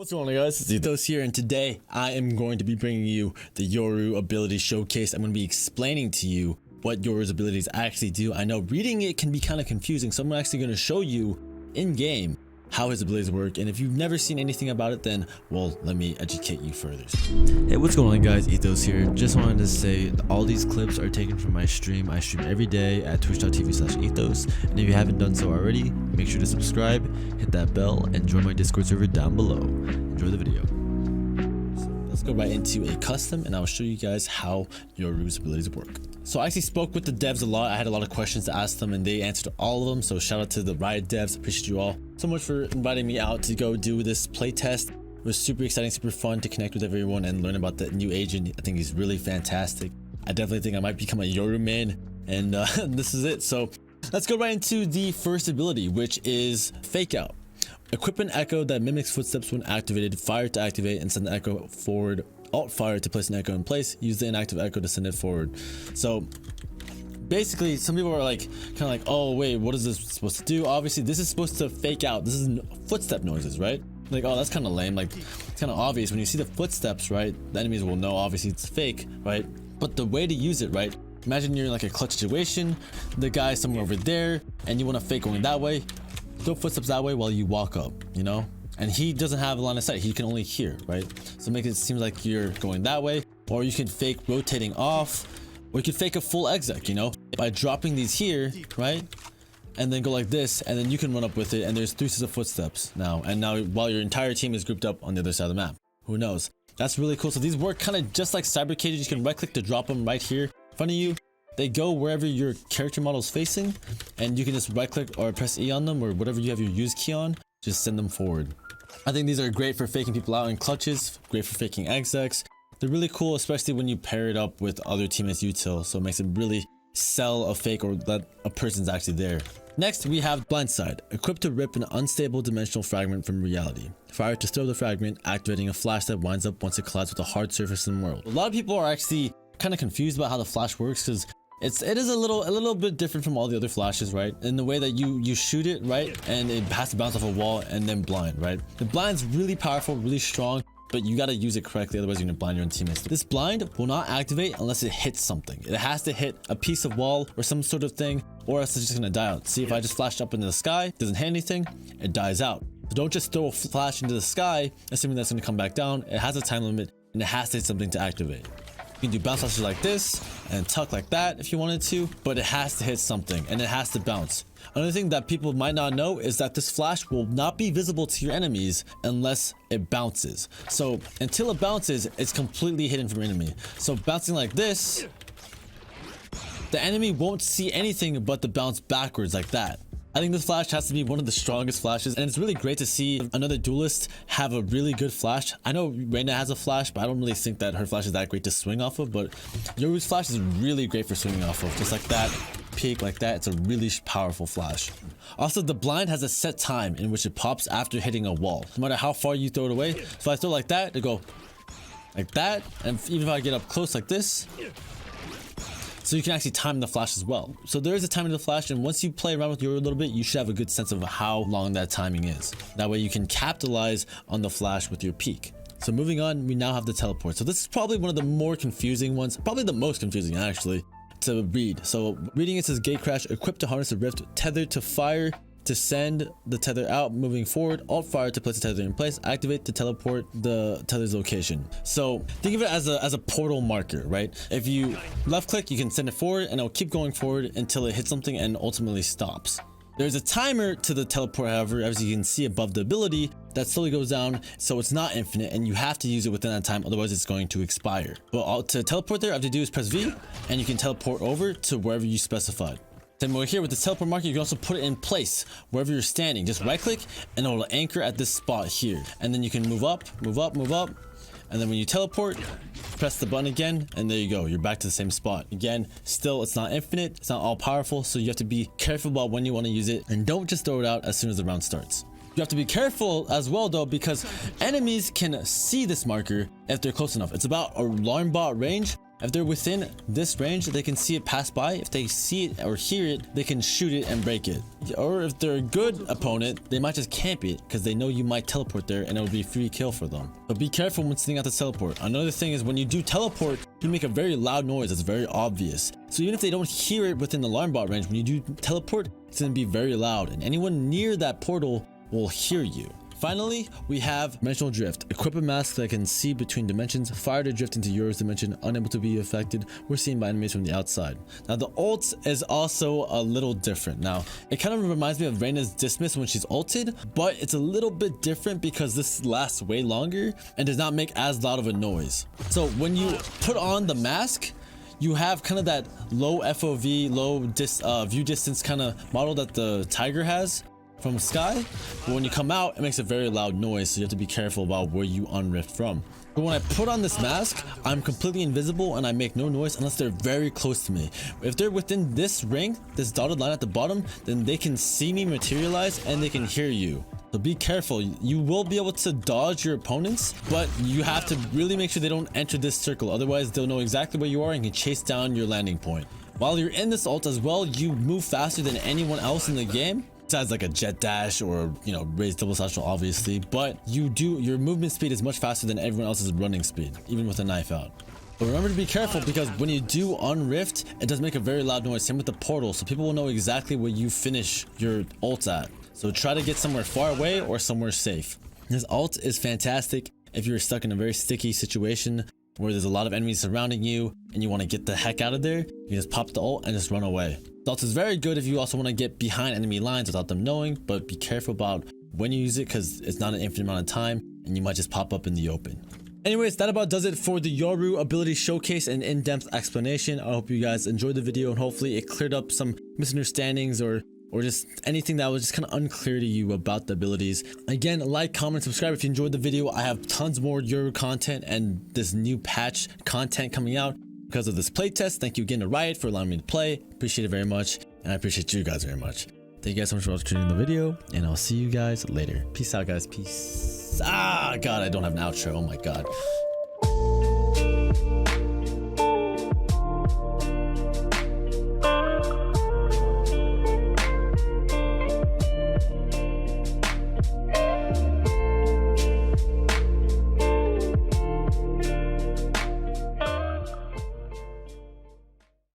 What's going on, guys? It's Ethos here, and today I am going to be bringing you the YORU ability showcase. I'm going to be explaining to you what YORU's abilities actually do. I know reading it can be kind of confusing, so I'm actually going to show you in game how his abilities work, and if you've never seen anything about it, then well, let me educate you further. Hey, what's going on, guys? Ethos here. Just wanted to say all these clips are taken from my stream. I stream every day at twitch.tv/ethos, and if you haven't done so already, make sure to subscribe, hit that bell, and join my Discord server down below. Enjoy the video. So let's go right into a custom, and I'll show you guys how YORU's abilities work. So I actually spoke with the devs a lot. I had a lot of questions to ask them, and they answered all of them. So shout out to the Riot devs. Appreciate you all so much for inviting me out to go do this playtest. It was super exciting, super fun to connect with everyone and learn about the new agent. I think he's really fantastic. I definitely think I might become a YORU main, and this is it. So let's go right into the first ability, which is FAKEOUT. Equip an echo that mimics footsteps when activated. Fire to activate and send the echo forward. Alt fire to place an echo in place. Use the inactive echo to send it forward. So basically, some people are like kind of like, oh wait, what is this supposed to do? Obviously this is supposed to fake out. This is footstep noises, right? Like, oh, that's kind of lame. Like, it's kind of obvious when you see the footsteps, right? The enemies will know obviously it's fake, right? But the way to use it, right? Imagine you're in like a clutch situation, the guy's somewhere over there, and you want to fake going that way. Throw footsteps that way while you walk up, you know? And he doesn't have a line of sight, he can only hear, right? So make it seem like you're going that way, or you can fake rotating off, or you can fake a full exec, you know, by dropping these here, right? And then go like this, and then you can run up with it, and there's 3 sets of footsteps now. And now while your entire team is grouped up on the other side of the map, who knows? That's really cool. So these work kind of just like cyber cages. You can right click to drop them right here in front of you. They go wherever your character model is facing, and you can just right click or press E on them, or whatever you have your use key on, just send them forward. I think these are great for faking people out in clutches, great for faking execs. They're really cool, especially when you pair it up with other teammates' util, so it makes it really sell a fake or that a person's actually there. Next, we have Blindside. Equipped to rip an unstable dimensional fragment from reality. Fire to throw the fragment, activating a flash that winds up once it collides with a hard surface in the world. A lot of people are actually kind of confused about how the flash works, because it is a little bit different from all the other flashes, right? In the way that you shoot it, right? And it has to bounce off a wall and then blind, right? The blind's really powerful, really strong, but you got to use it correctly, otherwise you're gonna blind your own teammates. This blind will not activate unless it hits something. It has to hit a piece of wall or some sort of thing, or else it's just gonna die out. See, if I just flashed up into the sky, doesn't hit anything, it dies out. So don't just throw a flash into the sky assuming that's gonna come back down. It has a time limit, and it has to hit something to activate. You can do bounce flashes like this and tuck like that if you wanted to, but it has to hit something and it has to bounce. Another thing that people might not know is that this flash will not be visible to your enemies unless it bounces. So until it bounces, it's completely hidden from your enemy. So bouncing like this, the enemy won't see anything but the bounce backwards like that. I think this flash has to be one of the strongest flashes, and it's really great to see another duelist have a really good flash. I know Reina has a flash, but I don't really think that her flash is that great to swing off of, but YORU's flash is really great for swinging off of. Just like that, peek like that, it's a really powerful flash. Also, the blind has a set time in which it pops after hitting a wall, no matter how far you throw it away. So if I throw like that, it go like that, and even if I get up close like this, so you can actually time the flash as well. So there is a timing to the flash, and once you play around with YORU a little bit, you should have a good sense of how long that timing is. That way you can capitalize on the flash with your peak. So moving on, we now have the teleport. So this is probably one of the more confusing ones, probably the most confusing actually, to read. So reading it says GATECRASH, equipped to harness a rift, tethered to fire to send the tether out, moving forward, alt fire to place the tether in place, activate to teleport the tether's location. So think of it as a portal marker, right? If you left click, you can send it forward and it'll keep going forward until it hits something and ultimately stops. There's a timer to the teleport, however, as you can see above the ability, that slowly goes down, so it's not infinite and you have to use it within that time, otherwise it's going to expire. But to teleport there, all you have to do is press V and you can teleport over to wherever you specified. Then over here with the teleport marker, you can also put it in place wherever you're standing. Just right click and it'll anchor at this spot here, and then you can move up, move up, move up, and then when you teleport, press the button again, and there you go, you're back to the same spot. Again, still, it's not infinite, it's not all powerful, so you have to be careful about when you want to use it, and don't just throw it out as soon as the round starts. You have to be careful as well though, because enemies can see this marker if they're close enough. It's about alarm bot range, If they're within this range, they can see it pass by. If they see it or hear it, they can shoot it and break it. Or if they're a good opponent, they might just camp it because they know you might teleport there and it will be a free kill for them. But be careful when sitting at the teleport. Another thing is when you do teleport, you make a very loud noise that's very obvious. So even if they don't hear it within the alarm bot range, when you do teleport, it's going to be very loud and anyone near that portal will hear you. Finally, we have dimensional drift. Equip a mask that can see between dimensions. Fire to drift into Yoru's dimension, unable to be affected. We're seen by enemies from the outside. Now the ult is also a little different. Now it kind of reminds me of Reyna's dismiss when she's ulted, but it's a little bit different because this lasts way longer and does not make as loud of a noise. So when you put on the mask, you have kind of that low FOV, low view distance kind of model that the Tiger has from Sky, but when you come out, it makes a very loud noise, so you have to be careful about where you unrift from. But when I put on this mask, I'm completely invisible and I make no noise unless they're very close to me. If they're within this ring, this dotted line at the bottom, then they can see me materialize and they can hear you. So be careful. You will be able to dodge your opponents, but you have to really make sure they don't enter this circle. Otherwise, they'll know exactly where you are and can chase down your landing point. While you're in this ult as well, you move faster than anyone else in the game. Besides like a jet dash or, you know, raised double satchel obviously, but your movement speed is much faster than everyone else's running speed, even with a knife out. But remember to be careful because when you do unrift, it does make a very loud noise. Same with the portal, so people will know exactly where you finish your ult at. So try to get somewhere far away or somewhere safe. This ult is fantastic if you're stuck in a very sticky situation where there's a lot of enemies surrounding you and you want to get the heck out of there. You can just pop the ult and just run away. The ult is very good if you also want to get behind enemy lines without them knowing, but be careful about when you use it because it's not an infinite amount of time and you might just pop up in the open. Anyways, that about does it for the YORU ability showcase and in-depth explanation. I hope you guys enjoyed the video and hopefully it cleared up some misunderstandings or just anything that was just kind of unclear to you about the abilities. Again, like, comment, subscribe if you enjoyed the video. I have tons more YORU content and this new patch content coming out because of this playtest. Thank you again to Riot for allowing me to play. Appreciate it very much, and I appreciate you guys very much. Thank you guys so much for watching the video, and I'll see you guys later. Peace out, guys. Peace. God, I don't have an outro. Oh my god.